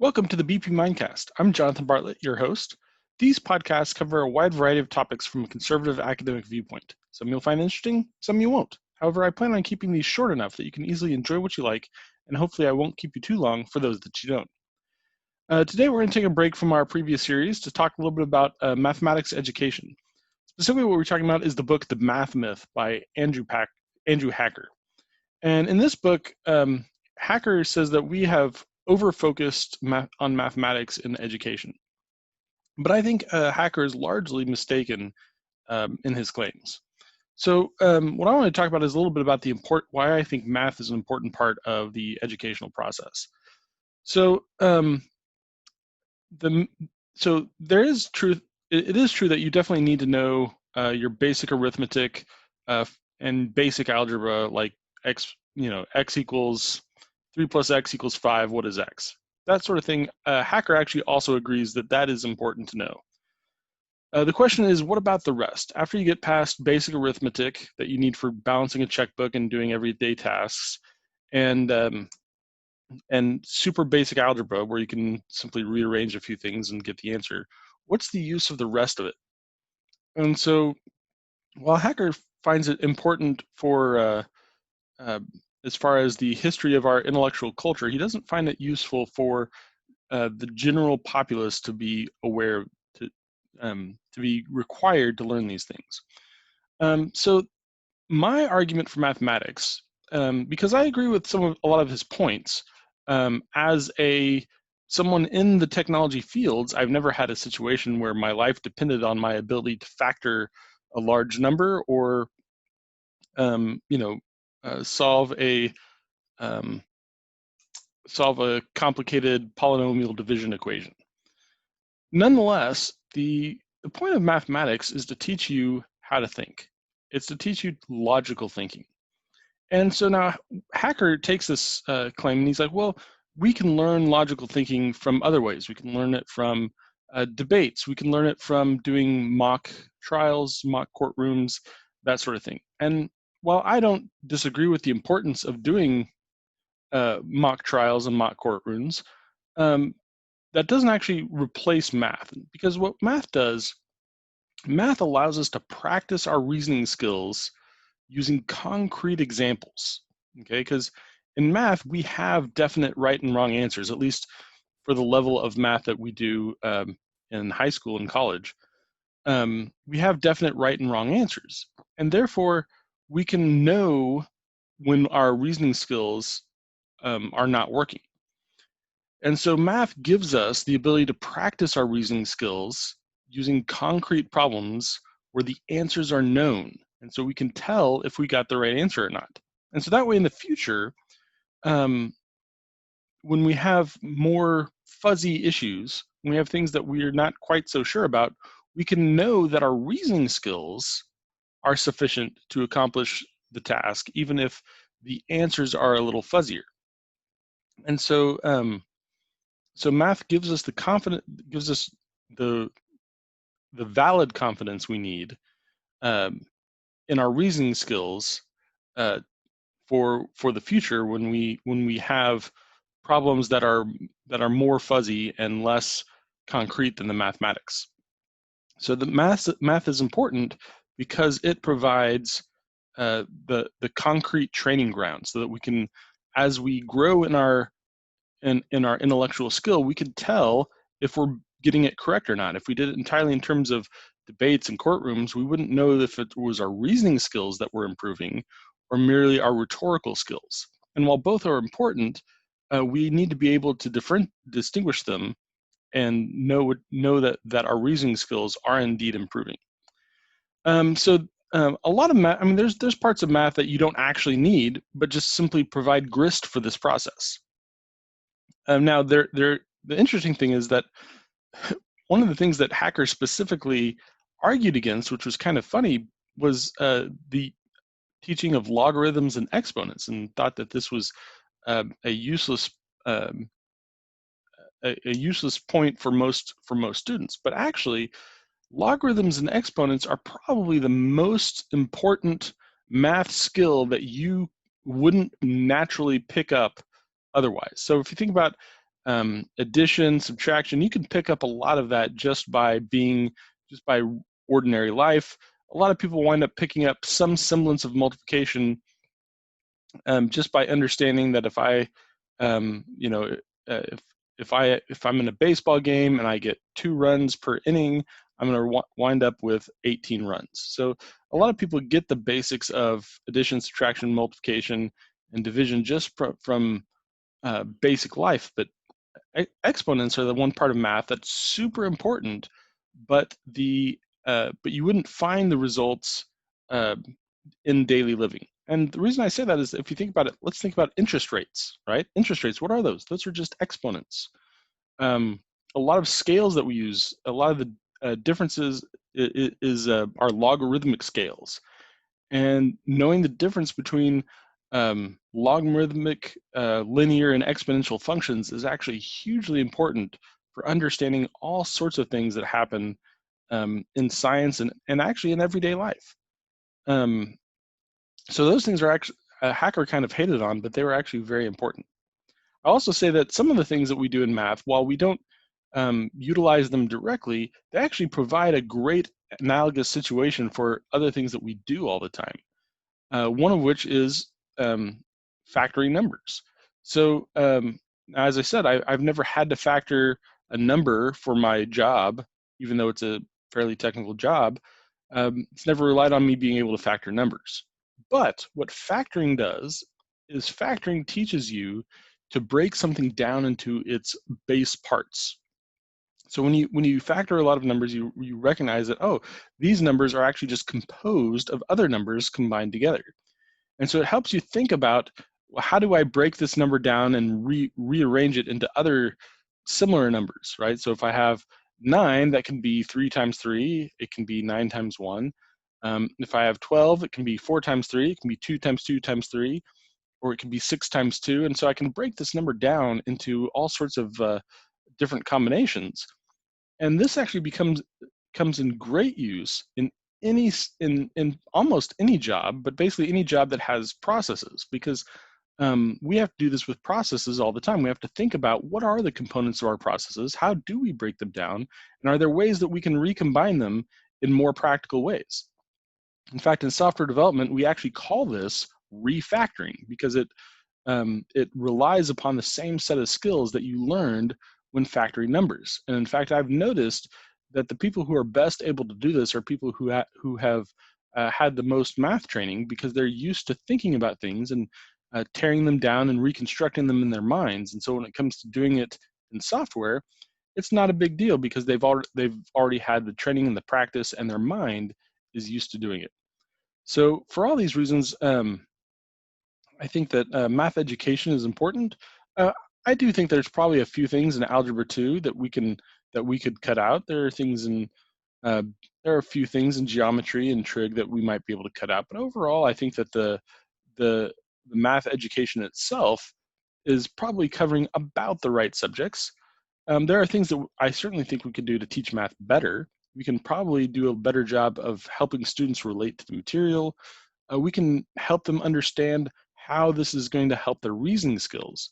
Welcome to the BP Mindcast. I'm Jonathan Bartlett, your host. These podcasts cover a wide variety of topics from a conservative academic viewpoint. Some you'll find interesting, some you won't. However, I plan on keeping these short enough that you can easily enjoy what you like, and hopefully I won't keep you too long for those that you don't. Today we're going to take a break from our previous series to talk a little bit about mathematics education. Specifically what we're talking about is the book The Math Myth by Andrew Hacker. And in this book, Hacker says that we have over-focused on mathematics in education. But I think Hacker is largely mistaken in his claims. So what I want to talk about is a little bit about why I think math is an important part of the educational process. So there is truth. It is true that you definitely need to know your basic arithmetic and basic algebra, like x equals 3 plus x equals 5. What is x? That sort of thing. Hacker actually also agrees that that is important to know. The question is, what about the rest? After you get past basic arithmetic that you need for balancing a checkbook and doing everyday tasks, and super basic algebra where you can simply rearrange a few things and get the answer, what's the use of the rest of it? And so while Hacker finds it important for as far as the history of our intellectual culture, he doesn't find it useful for the general populace to be aware, to be required to learn these things. So my argument for mathematics, because I agree with a lot of his points, as someone in the technology fields, I've never had a situation where my life depended on my ability to factor a large number or solve a complicated polynomial division equation. Nonetheless, the point of mathematics is to teach you how to think. It's to teach you logical thinking. And so now Hacker takes this claim and he's like, well, we can learn logical thinking from other ways. We can learn it from debates. We can learn it from doing mock trials, mock courtrooms, that sort of thing. And while I don't disagree with the importance of doing mock trials and mock courtrooms, that doesn't actually replace math, because what math does, math allows us to practice our reasoning skills using concrete examples, okay? Because in math, we have definite right and wrong answers, at least for the level of math that we do in high school and college. We have definite right and wrong answers, and therefore we can know when our reasoning skills are not working. And so math gives us the ability to practice our reasoning skills using concrete problems where the answers are known. And so we can tell if we got the right answer or not. And so that way in the future, when we have more fuzzy issues, when we have things that we're not quite so sure about, we can know that our reasoning skills are sufficient to accomplish the task, even if the answers are a little fuzzier. And so, so math gives us the valid confidence we need in our reasoning skills for the future when we have problems that are more fuzzy and less concrete than the mathematics. So the math is important because it provides the concrete training ground, so that we can, as we grow in our intellectual skill, we can tell if we're getting it correct or not. If we did it entirely in terms of debates and courtrooms, we wouldn't know if it was our reasoning skills that were improving or merely our rhetorical skills. And while both are important, we need to be able to distinguish them and know that our reasoning skills are indeed improving. A lot of math, I mean, there's parts of math that you don't actually need, but just simply provide grist for this process. Now, the interesting thing is that one of the things that Hacker specifically argued against, which was kind of funny, was the teaching of logarithms and exponents, and thought that this was a useless point for most students. But actually, logarithms and exponents are probably the most important math skill that you wouldn't naturally pick up otherwise. So if you think about addition, subtraction. You can pick up a lot of that just by ordinary life. A lot of people wind up picking up some semblance of multiplication just by understanding that if I, you know, if I'm in a baseball game and I get 2 runs per inning, I'm going to wind up with 18 runs. So a lot of people get the basics of addition, subtraction, multiplication, and division just from basic life, but exponents are the one part of math that's super important, but you wouldn't find the results uh, in daily living. And the reason I say that is if you think about it, let's think about interest rates, right? Interest rates, what are those? Those are just exponents. A lot of scales that we use, a lot of the differences are logarithmic scales. And knowing the difference between logarithmic, linear, and exponential functions is actually hugely important for understanding all sorts of things that happen in science and actually in everyday life. So those things are actually, Hacker kind of hated on, but they were actually very important. I also say that some of the things that we do in math, while we don't utilize them directly, they actually provide a great analogous situation for other things that we do all the time. One of which is factoring numbers. So as I said, I've never had to factor a number for my job, even though it's a fairly technical job. It's never relied on me being able to factor numbers. But what factoring does is factoring teaches you to break something down into its base parts. So when you factor a lot of numbers, you recognize that, oh, these numbers are actually just composed of other numbers combined together. And so it helps you think about, well, how do I break this number down and rearrange it into other similar numbers, right? So if I have 9, that can be 3 times 3, it can be 9 times 1. If I have 12, it can be 4 times 3, it can be 2 times 2 times 3, or it can be 6 times 2. And so I can break this number down into all sorts of different combinations. And this actually comes in great use in almost any job, but basically any job that has processes, because we have to do this with processes all the time. We have to think about what are the components of our processes, how do we break them down, and are there ways that we can recombine them in more practical ways. In fact, in software development, we actually call this refactoring because it relies upon the same set of skills that you learned when factoring numbers. And in fact, I've noticed that the people who are best able to do this are people who have had the most math training, because they're used to thinking about things and tearing them down and reconstructing them in their minds. And so when it comes to doing it in software, it's not a big deal because they've already had the training and the practice, and their mind is used to doing it. So for all these reasons, I think that math education is important. I do think there's probably a few things in Algebra 2 that we could cut out. There are things in there are a few things in geometry and trig that we might be able to cut out. But overall, I think that the math education itself is probably covering about the right subjects. There are things that I certainly think we could do to teach math better. We can probably do a better job of helping students relate to the material. We can help them understand how this is going to help their reasoning skills.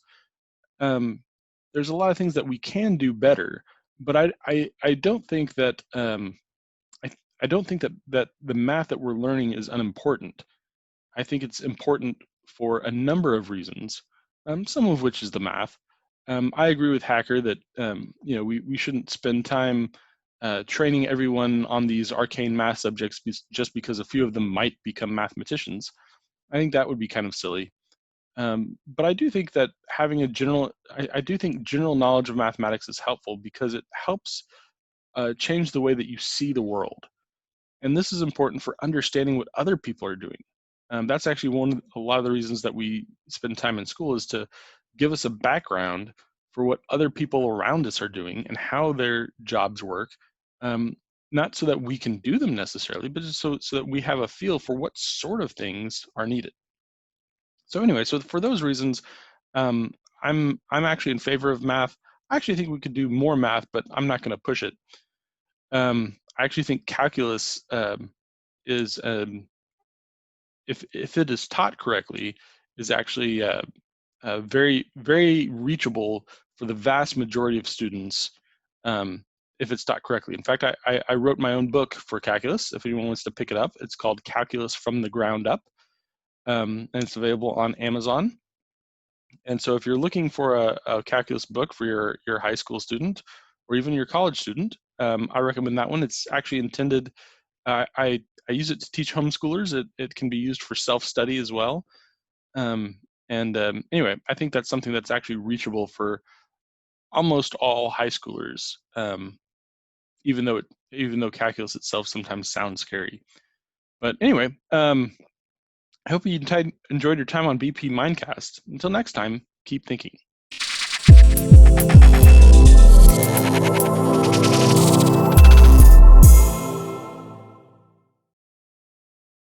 There's a lot of things that we can do better, but I don't think that I don't think that the math that we're learning is unimportant. I think it's important for a number of reasons, some of which is the math. I agree with Hacker that we shouldn't spend time training everyone on these arcane math subjects just because a few of them might become mathematicians. I think that would be kind of silly. But I do think that having I do think general knowledge of mathematics is helpful because it helps change the way that you see the world. And this is important for understanding what other people are doing. That's actually a lot of the reasons that we spend time in school, is to give us a background for what other people around us are doing and how their jobs work. Not so that we can do them necessarily, but just so that we have a feel for what sort of things are needed. So anyway, so for those reasons, I'm actually in favor of math. I actually think we could do more math, but I'm not going to push it. I actually think calculus is, if it is taught correctly, is actually very very reachable for the vast majority of students if it's taught correctly. In fact, I wrote my own book for calculus. If anyone wants to pick it up, it's called Calculus from the Ground Up, and it's available on Amazon. And so if you're looking for a calculus book for your high school student or even your college student, I recommend that one. It's actually intended, I use it to teach homeschoolers. It can be used for self-study as well. Anyway, I think that's something that's actually reachable for almost all high schoolers, even though calculus itself sometimes sounds scary. But anyway, I hope you enjoyed your time on BP Mindcast. Until next time, keep thinking.